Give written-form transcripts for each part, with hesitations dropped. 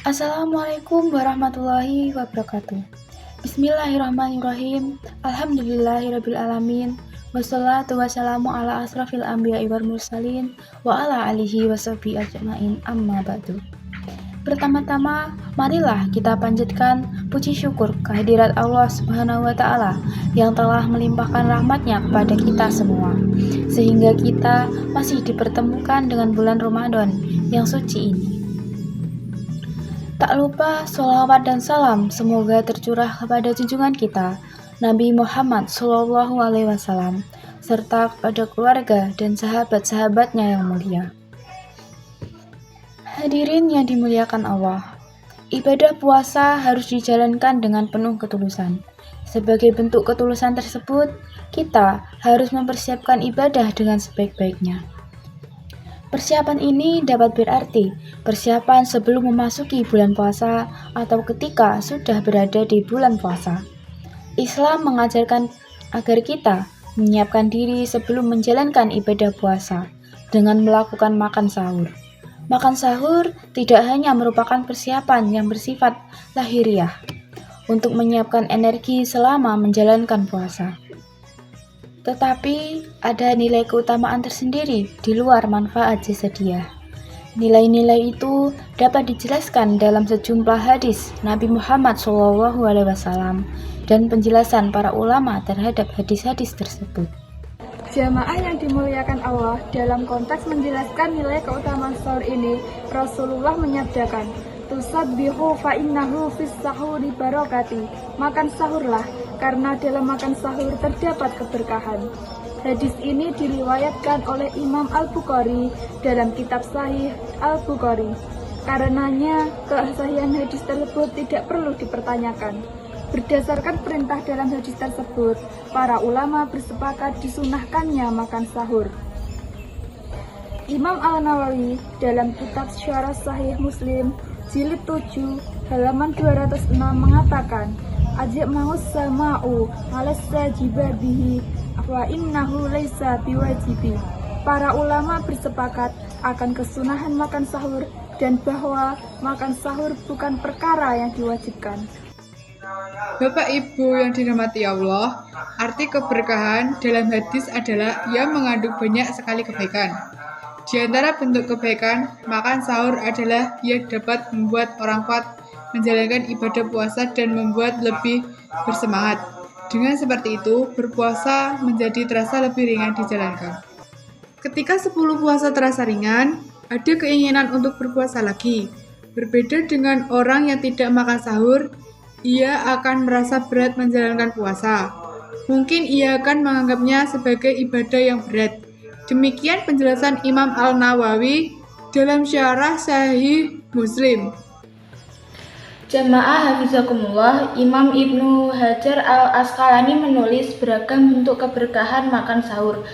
Assalamualaikum warahmatullahi wabarakatuh. Bismillahirrahmanirrahim. Alhamdulillahirrabbilalamin. Wassalatu wassalamu ala asrafil anbiya'i wal mursalin wa ala alihi washabihi ajmain amma ba'du. Pertama-tama, marilah kita panjatkan puji syukur kehadirat Allah Subhanahu wa Ta'ala yang telah melimpahkan rahmatnya kepada kita semua, sehingga kita masih dipertemukan dengan bulan Ramadan yang suci ini. Tak lupa sholawat dan salam semoga tercurah kepada junjungan kita Nabi Muhammad SAW serta kepada keluarga dan sahabat-sahabatnya yang mulia. Hadirin yang dimuliakan Allah, ibadah puasa harus dijalankan dengan penuh ketulusan. Sebagai bentuk ketulusan tersebut, kita harus mempersiapkan ibadah dengan sebaik-baiknya. Persiapan ini dapat berarti persiapan sebelum memasuki bulan puasa atau ketika sudah berada di bulan puasa. Islam mengajarkan agar kita menyiapkan diri sebelum menjalankan ibadah puasa dengan melakukan makan sahur. Makan sahur tidak hanya merupakan persiapan yang bersifat lahiriah untuk menyiapkan energi selama menjalankan puasa, tetapi ada nilai keutamaan tersendiri di luar manfaat jasadiah. Nilai-nilai itu dapat dijelaskan dalam sejumlah hadis Nabi Muhammad SAW dan penjelasan para ulama terhadap hadis-hadis tersebut. Jamaah yang dimuliakan Allah, dalam konteks menjelaskan nilai keutamaan sahur ini, Rasulullah menyabdakan, "Tusabbihu fa innahu fis sahuri barakati." Makan sahurlah, karena dalam makan sahur terdapat keberkahan. Hadis ini diriwayatkan oleh Imam Al-Bukhari dalam kitab Sahih Al-Bukhari. Karenanya, kesahihan hadis tersebut tidak perlu dipertanyakan. Berdasarkan perintah dalam hadis tersebut, para ulama bersepakat disunahkannya makan sahur. Imam Al-Nawawi dalam kitab Syarah Sahih Muslim jilid 7 halaman 206 mengatakan, "Ajib maus sama'u alassa jibabihi wa innahu laisa biwajibi." Para ulama bersepakat akan kesunahan makan sahur dan bahwa makan sahur bukan perkara yang diwajibkan. Bapak Ibu yang dirahmati Allah, arti keberkahan dalam hadis adalah ia mengandung banyak sekali kebaikan. Di antara bentuk kebaikan, makan sahur adalah ia dapat membuat orang kuat menjalankan ibadah puasa dan membuat lebih bersemangat. Dengan seperti itu, berpuasa menjadi terasa lebih ringan dijalankan. Ketika 10 puasa terasa ringan, ada keinginan untuk berpuasa lagi. Berbeda dengan orang yang tidak makan sahur, ia akan merasa berat menjalankan puasa. Mungkin ia akan menganggapnya sebagai ibadah yang berat. Demikian penjelasan Imam Al-Nawawi dalam Syarah Sahih Muslim. Jamaah hafizakumullah, Imam Ibnu Hajar Al-Asqalani menulis beragam bentuk keberkahan makan sahur.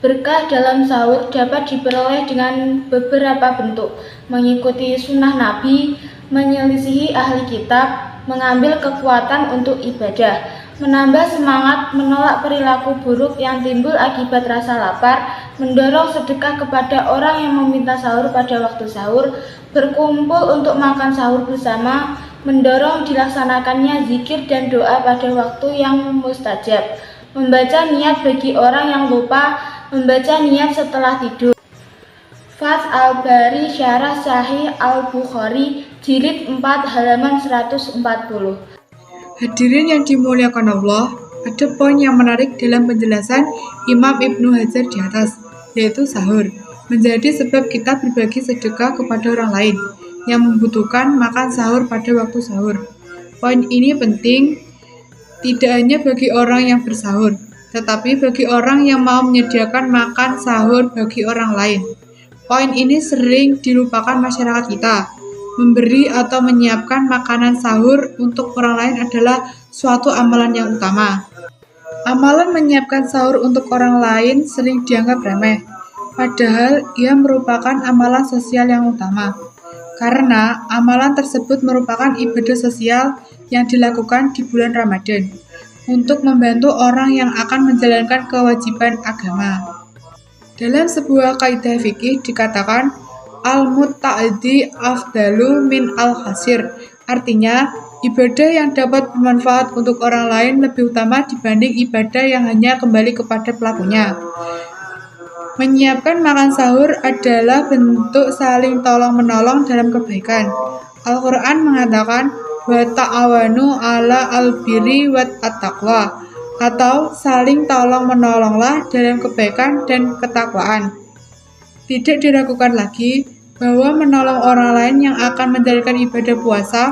Berkah dalam sahur dapat diperoleh dengan beberapa bentuk, mengikuti sunnah Nabi, menyelisihi ahli kitab, mengambil kekuatan untuk ibadah, menambah semangat, menolak perilaku buruk yang timbul akibat rasa lapar, mendorong sedekah kepada orang yang meminta sahur pada waktu sahur, berkumpul untuk makan sahur bersama, mendorong dilaksanakannya zikir dan doa pada waktu yang mustajab, membaca niat bagi orang yang lupa, membaca niat setelah tidur. Fath Al-Bari Syarah Sahih Al-Bukhari jilid 4 halaman 140. Hadirin yang dimuliakan Allah, ada poin yang menarik dalam penjelasan Imam Ibnu Hajar di atas, yaitu sahur menjadi sebab kita berbagi sedekah kepada orang lain yang membutuhkan makan sahur pada waktu sahur. Poin ini penting tidak hanya bagi orang yang bersahur, tetapi bagi orang yang mau menyediakan makan sahur bagi orang lain. Poin ini sering dilupakan masyarakat kita. Memberi atau menyiapkan makanan sahur untuk orang lain adalah suatu amalan yang utama. Amalan menyiapkan sahur untuk orang lain sering dianggap remeh, padahal ia merupakan amalan sosial yang utama. Karena amalan tersebut merupakan ibadah sosial yang dilakukan di bulan Ramadan untuk membantu orang yang akan menjalankan kewajiban agama. Dalam sebuah kaidah fikih dikatakan, al-mutta'iddi afdalu min al-khasir. Artinya, ibadah yang dapat bermanfaat untuk orang lain lebih utama dibanding ibadah yang hanya kembali kepada pelakunya. Menyiapkan makan sahur adalah bentuk saling tolong-menolong dalam kebaikan. Al-Quran mengatakan, wa ta'awanu ala al-birri wat at-taqwa, atau saling tolong-menolonglah dalam kebaikan dan ketakwaan. Tidak diragukan lagi bahwa menolong orang lain yang akan menjalankan ibadah puasa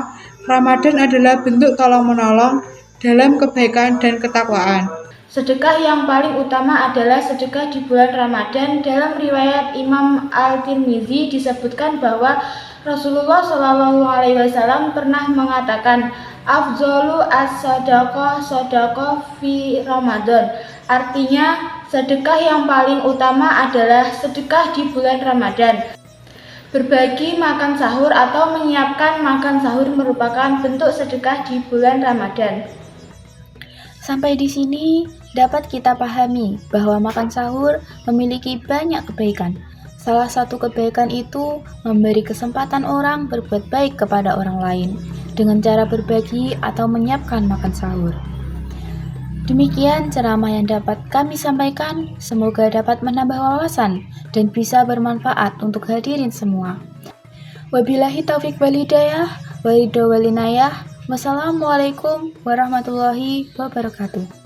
Ramadan adalah bentuk tolong-menolong dalam kebaikan dan ketakwaan. Sedekah yang paling utama adalah sedekah di bulan Ramadan. Dalam riwayat Imam Al-Tirmizi disebutkan bahwa Rasulullah SAW pernah mengatakan, afdhalu as-sadaqah sadaqah fi Ramadan. Artinya, sedekah yang paling utama adalah sedekah di bulan Ramadan. Berbagi makan sahur atau menyiapkan makan sahur merupakan bentuk sedekah di bulan Ramadan. Sampai di sini dapat kita pahami bahwa makan sahur memiliki banyak kebaikan. Salah satu kebaikan itu memberi kesempatan orang berbuat baik kepada orang lain dengan cara berbagi atau menyiapkan makan sahur. Demikian ceramah yang dapat kami sampaikan, semoga dapat menambah wawasan dan bisa bermanfaat untuk hadirin semua. Wabillahi taufiq wal hidayah, wal inayah. Wassalamualaikum warahmatullahi wabarakatuh.